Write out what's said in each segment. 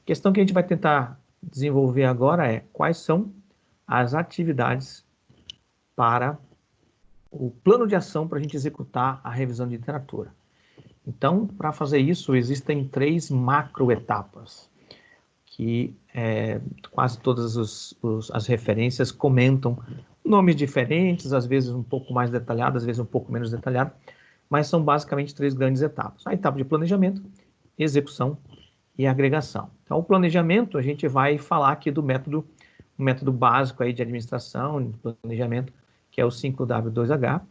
questão que a gente vai tentar desenvolver agora é quais são as atividades para o plano de ação para a gente executar a revisão de literatura. Então, para fazer isso, existem 3 macroetapas, que quase todas as referências comentam nomes diferentes, às vezes um pouco mais detalhados, às vezes um pouco menos detalhado, mas são basicamente 3 grandes etapas. A etapa de planejamento, execução e agregação. Então, o planejamento, a gente vai falar aqui do método, um método básico aí de administração, de planejamento, que é o 5W2H.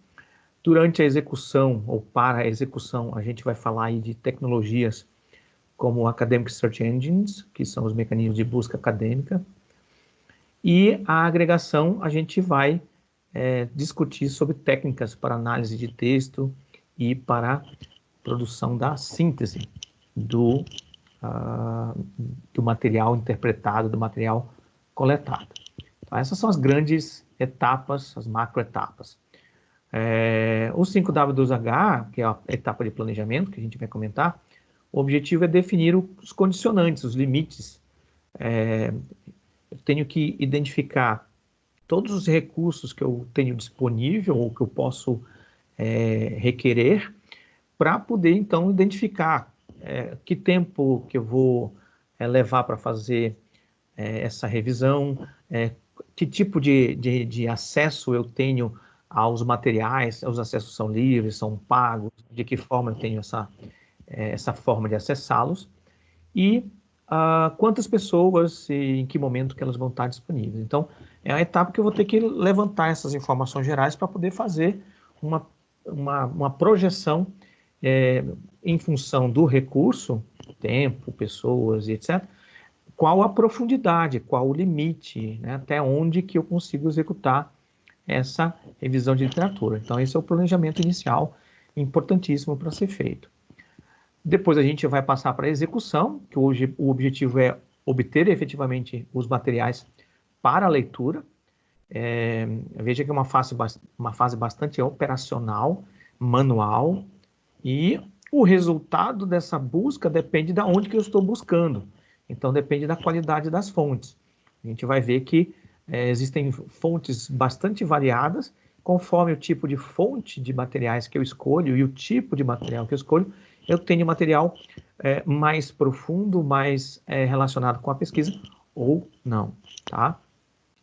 Durante a execução, ou para a execução, a gente vai falar aí de tecnologias como Academic Search Engines, que são os mecanismos de busca acadêmica. E a agregação, a gente vai discutir sobre técnicas para análise de texto e para produção da síntese do material interpretado, do material coletado. Então, essas são as grandes etapas, as macroetapas. O 5W2H, que é a etapa de planejamento, que a gente vai comentar, o objetivo é definir os condicionantes, os limites. Eu tenho que identificar todos os recursos que eu tenho disponível ou que eu posso requerer para poder, então, identificar que tempo que eu vou levar para fazer essa revisão, que tipo de acesso eu tenho aos materiais, os acessos são livres, são pagos, de que forma eu tenho essa forma de acessá-los e quantas pessoas e em que momento que elas vão estar disponíveis. Então, é a etapa que eu vou ter que levantar essas informações gerais para poder fazer uma projeção em função do recurso, tempo, pessoas e etc., qual a profundidade, qual o limite, né, até onde que eu consigo executar essa revisão de literatura. Então, esse é o planejamento inicial, importantíssimo para ser feito. Depois a gente vai passar para a execução, que hoje o objetivo é obter efetivamente os materiais para a leitura. Veja que é uma fase bastante operacional, manual, e o resultado dessa busca depende de onde que eu estou buscando. Então, depende da qualidade das fontes. A gente vai ver que existem fontes bastante variadas, conforme o tipo de fonte de materiais que eu escolho e o tipo de material que eu escolho, eu tenho material mais profundo, mais relacionado com a pesquisa, ou não, tá?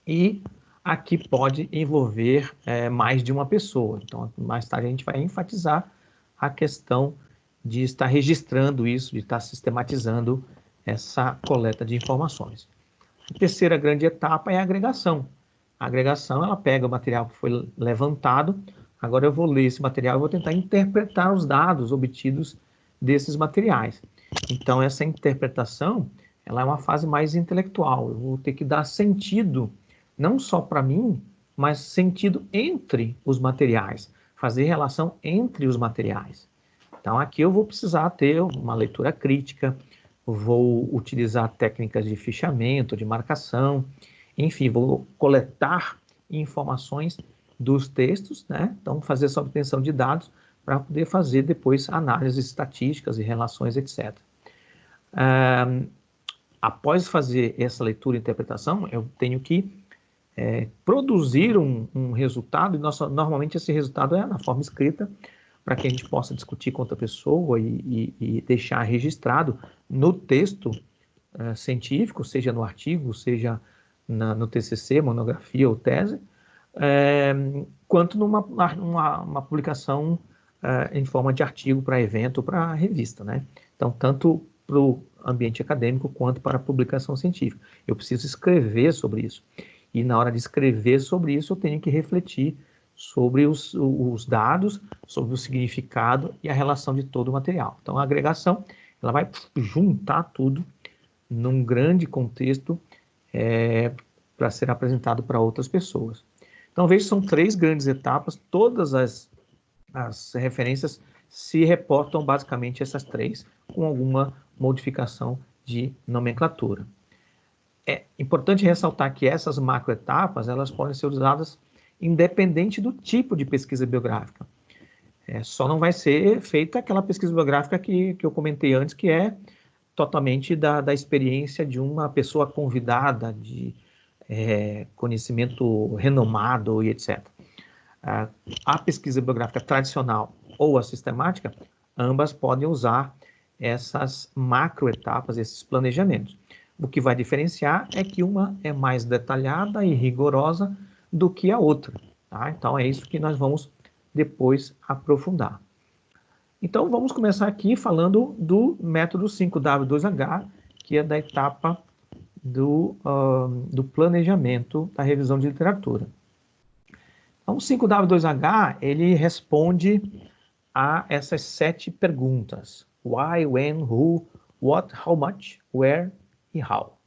E aqui pode envolver mais de uma pessoa. Então, mais tarde a gente vai enfatizar a questão de estar registrando isso, de estar sistematizando essa coleta de informações. A terceira grande etapa é a agregação. A agregação, ela pega o material que foi levantado, agora eu vou ler esse material e vou tentar interpretar os dados obtidos desses materiais. Então, essa interpretação, ela é uma fase mais intelectual. Eu vou ter que dar sentido, não só para mim, mas sentido entre os materiais, fazer relação entre os materiais. Então, aqui eu vou precisar ter uma leitura crítica, vou utilizar técnicas de fichamento, de marcação, enfim, vou coletar informações dos textos, né? Então, fazer essa obtenção de dados para poder fazer depois análises estatísticas e relações, etc. Após fazer essa leitura e interpretação, eu tenho que produzir um resultado, e normalmente esse resultado é na forma escrita, para que a gente possa discutir com outra pessoa e deixar registrado no texto científico, seja no artigo, seja no TCC, monografia ou tese, quanto numa publicação em forma de artigo para evento ou para revista, né? Então, tanto para o ambiente acadêmico quanto para a publicação científica. Eu preciso escrever sobre isso. E na hora de escrever sobre isso, eu tenho que refletir sobre os dados, sobre o significado e a relação de todo o material. Então, a agregação, ela vai juntar tudo num grande contexto para ser apresentado para outras pessoas. Então, veja, são 3 grandes etapas, todas as referências se reportam basicamente essas 3, com alguma modificação de nomenclatura. É importante ressaltar que essas macroetapas, elas podem ser usadas independente do tipo de pesquisa biográfica. Só não vai ser feita aquela pesquisa biográfica que eu comentei antes, que é totalmente da experiência de uma pessoa convidada, de conhecimento renomado e etc. A pesquisa bibliográfica tradicional ou a sistemática, ambas podem usar essas macroetapas, esses planejamentos. O que vai diferenciar é que uma é mais detalhada e rigorosa do que a outra. Tá? Então, é isso que nós vamos depois aprofundar. Então, vamos começar aqui falando do método 5W2H, que é da etapa do planejamento da revisão de literatura. Então, o 5W2H, ele responde a essas 7 perguntas. Why, when, who, what, how much, where e how.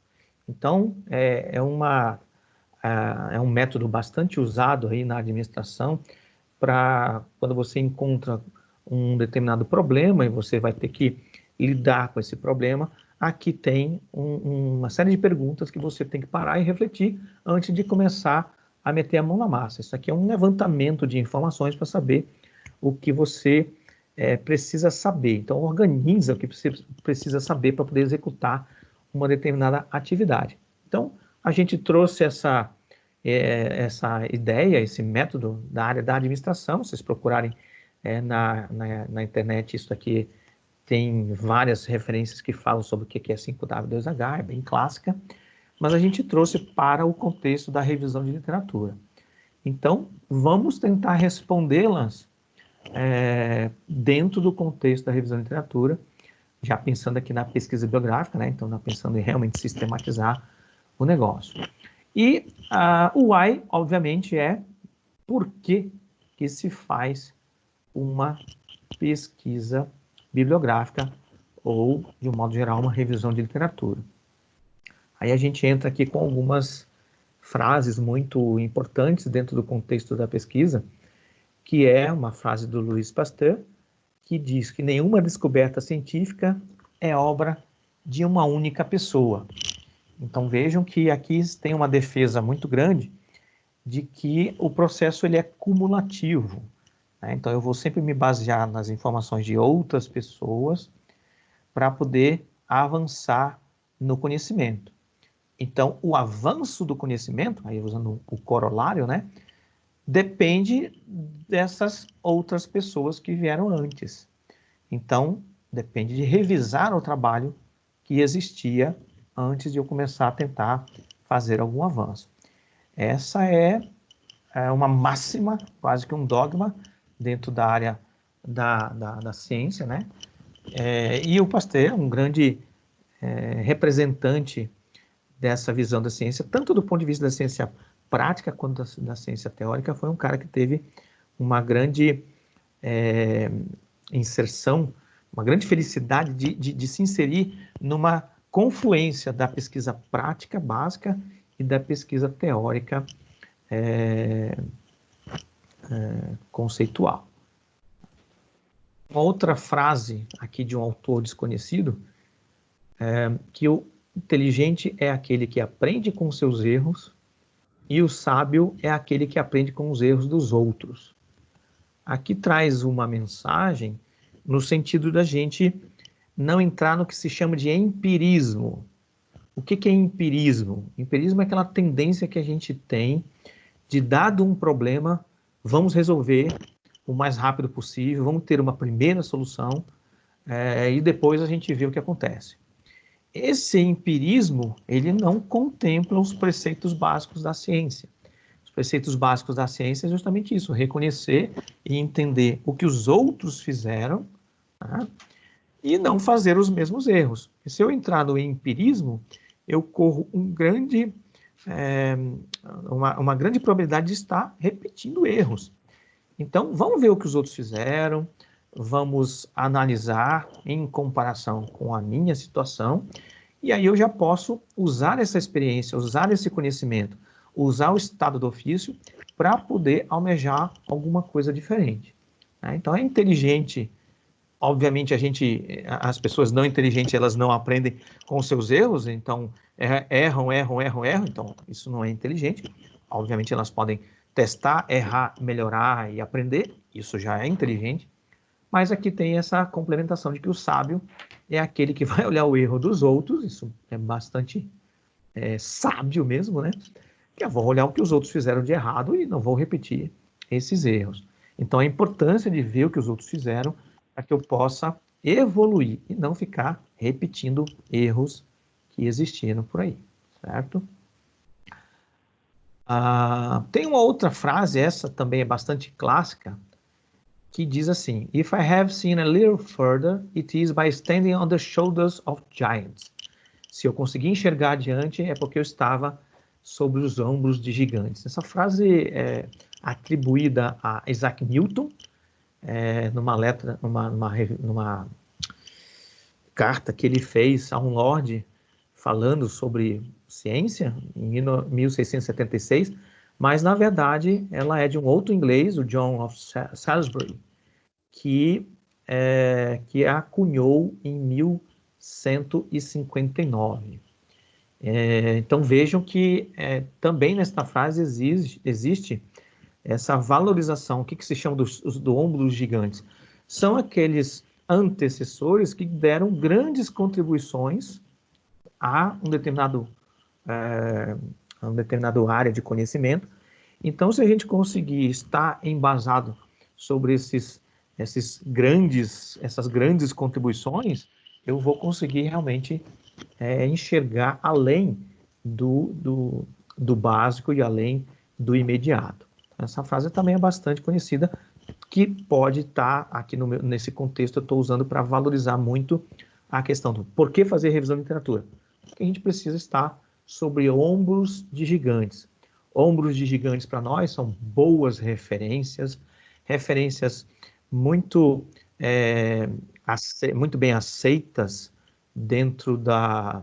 Então, é um método bastante usado aí na administração para quando você encontra um determinado problema e você vai ter que lidar com esse problema, aqui tem uma série de perguntas que você tem que parar e refletir antes de começar a meter a mão na massa. Isso aqui é um levantamento de informações para saber o que você precisa saber. Então, organiza o que você precisa saber para poder executar uma determinada atividade. Então, a gente trouxe essa ideia, esse método da área da administração. Se vocês procurarem na internet, isso aqui tem várias referências que falam sobre o que é 5W2H, é bem clássica, mas a gente trouxe para o contexto da revisão de literatura. Então, vamos tentar respondê-las dentro do contexto da revisão de literatura, já pensando aqui na pesquisa bibliográfica, né? Então, pensando em realmente sistematizar o negócio. E o why, obviamente, é por que se faz uma pesquisa bibliográfica ou, de um modo geral, uma revisão de literatura. Aí a gente entra aqui com algumas frases muito importantes dentro do contexto da pesquisa, que é uma frase do Louis Pasteur, que diz que nenhuma descoberta científica é obra de uma única pessoa. Então vejam que aqui tem uma defesa muito grande de que o processo ele é cumulativo. Né? Então eu vou sempre me basear nas informações de outras pessoas para poder avançar no conhecimento. Então o avanço do conhecimento, aí usando o corolário, né, depende dessas outras pessoas que vieram antes. Então depende de revisar o trabalho que existia antes de eu começar a tentar fazer algum avanço. Essa é uma máxima, quase que um dogma, dentro da área da ciência, né? E o Pasteur é um grande representante dessa visão da ciência, tanto do ponto de vista da ciência prática quanto da ciência teórica. Foi um cara que teve uma grande inserção, uma grande felicidade de se inserir numa confluência da pesquisa prática básica e da pesquisa teórica conceitual. Uma outra frase aqui de um autor desconhecido, que o inteligente é aquele que aprende com seus erros e o sábio é aquele que aprende com os erros dos outros. Aqui traz uma mensagem no sentido da gente não entrar no que se chama de empirismo. O que é empirismo? Empirismo é aquela tendência que a gente tem de, dado um problema, vamos resolver o mais rápido possível, vamos ter uma primeira solução e depois a gente vê o que acontece. Esse empirismo, ele não contempla os preceitos básicos da ciência. Os preceitos básicos da ciência é justamente isso, reconhecer e entender o que os outros fizeram, tá? E não fazer os mesmos erros. E se eu entrar no empirismo, eu corro uma grande probabilidade de estar repetindo erros. Então, vamos ver o que os outros fizeram, vamos analisar em comparação com a minha situação, e aí eu já posso usar essa experiência, usar esse conhecimento, usar o estado do ofício para poder almejar alguma coisa diferente. Então, é inteligente. Obviamente, as pessoas não inteligentes, elas não aprendem com os seus erros, então erram, então isso não é inteligente. Obviamente, elas podem testar, errar, melhorar e aprender, isso já é inteligente, Mas aqui tem essa complementação de que o sábio é aquele que vai olhar o erro dos outros, isso é bastante sábio mesmo, né? Que eu vou olhar o que os outros fizeram de errado e não vou repetir esses erros. Então, a importância de ver o que os outros fizeram para que eu possa evoluir e não ficar repetindo erros que existiram por aí, certo? Tem uma outra frase, essa também é bastante clássica, que diz assim: If I have seen a little further, it is by standing on the shoulders of giants. Se eu conseguir enxergar adiante, é porque eu estava sobre os ombros de gigantes. Essa frase é atribuída a Isaac Newton, numa carta que ele fez a um lorde falando sobre ciência, em 1676, mas, na verdade, ela é de um outro inglês, o John of Salisbury, que a cunhou em 1159. Então, vejam que também nesta frase existe essa valorização. O que se chama do ombro dos gigantes? São aqueles antecessores que deram grandes contribuições a uma determinada área de conhecimento. Então, se a gente conseguir estar embasado sobre essas grandes contribuições, eu vou conseguir realmente enxergar além do básico e além do imediato. Essa frase também é bastante conhecida, que pode estar aqui nesse contexto, eu estou usando para valorizar muito a questão do por que fazer revisão de literatura. Porque a gente precisa estar sobre ombros de gigantes. Ombros de gigantes para nós são boas referências muito, muito bem aceitas dentro da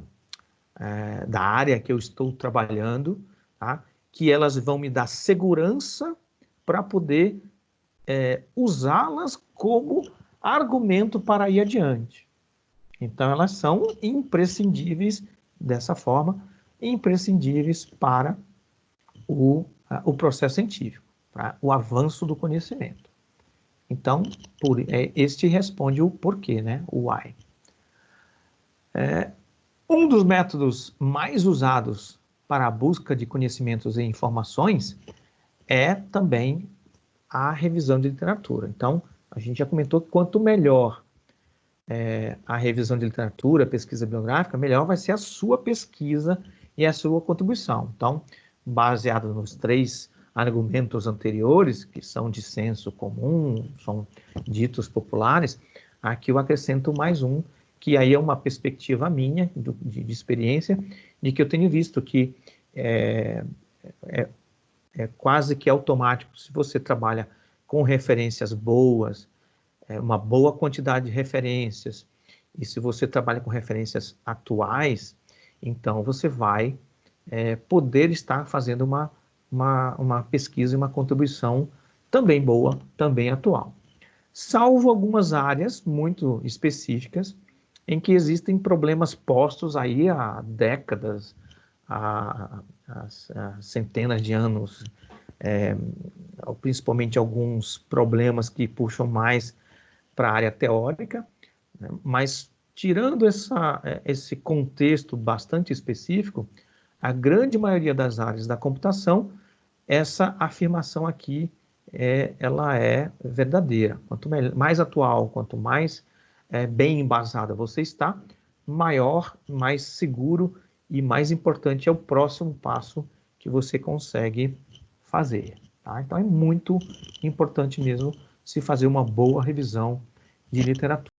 área que eu estou trabalhando, tá? Que elas vão me dar segurança para poder usá-las como argumento para ir adiante. Então, elas são imprescindíveis dessa forma, imprescindíveis para o processo científico, para o avanço do conhecimento. Então, este responde o porquê, né? O why. Um dos métodos mais usados para a busca de conhecimentos e informações é também a revisão de literatura. Então, a gente já comentou que quanto melhor a revisão de literatura, pesquisa bibliográfica, melhor vai ser a sua pesquisa e a sua contribuição. Então, baseado nos 3 argumentos anteriores, que são de senso comum, são ditos populares, aqui eu acrescento mais um, que aí é uma perspectiva minha, de experiência, de que eu tenho visto que é quase que automático, se você trabalha com referências boas, uma boa quantidade de referências, e se você trabalha com referências atuais, então você vai poder estar fazendo uma pesquisa e uma contribuição também boa, também atual. Salvo algumas áreas muito específicas em que existem problemas postos aí há décadas, há centenas de anos, principalmente alguns problemas que puxam mais para a área teórica, né? Mas tirando esse contexto bastante específico, a grande maioria das áreas da computação, essa afirmação aqui ela é verdadeira. Quanto mais atual, quanto mais bem embasada você está, maior, mais seguro e mais importante é o próximo passo que você consegue fazer. Tá? Então é muito importante mesmo se fazer uma boa revisão de literatura.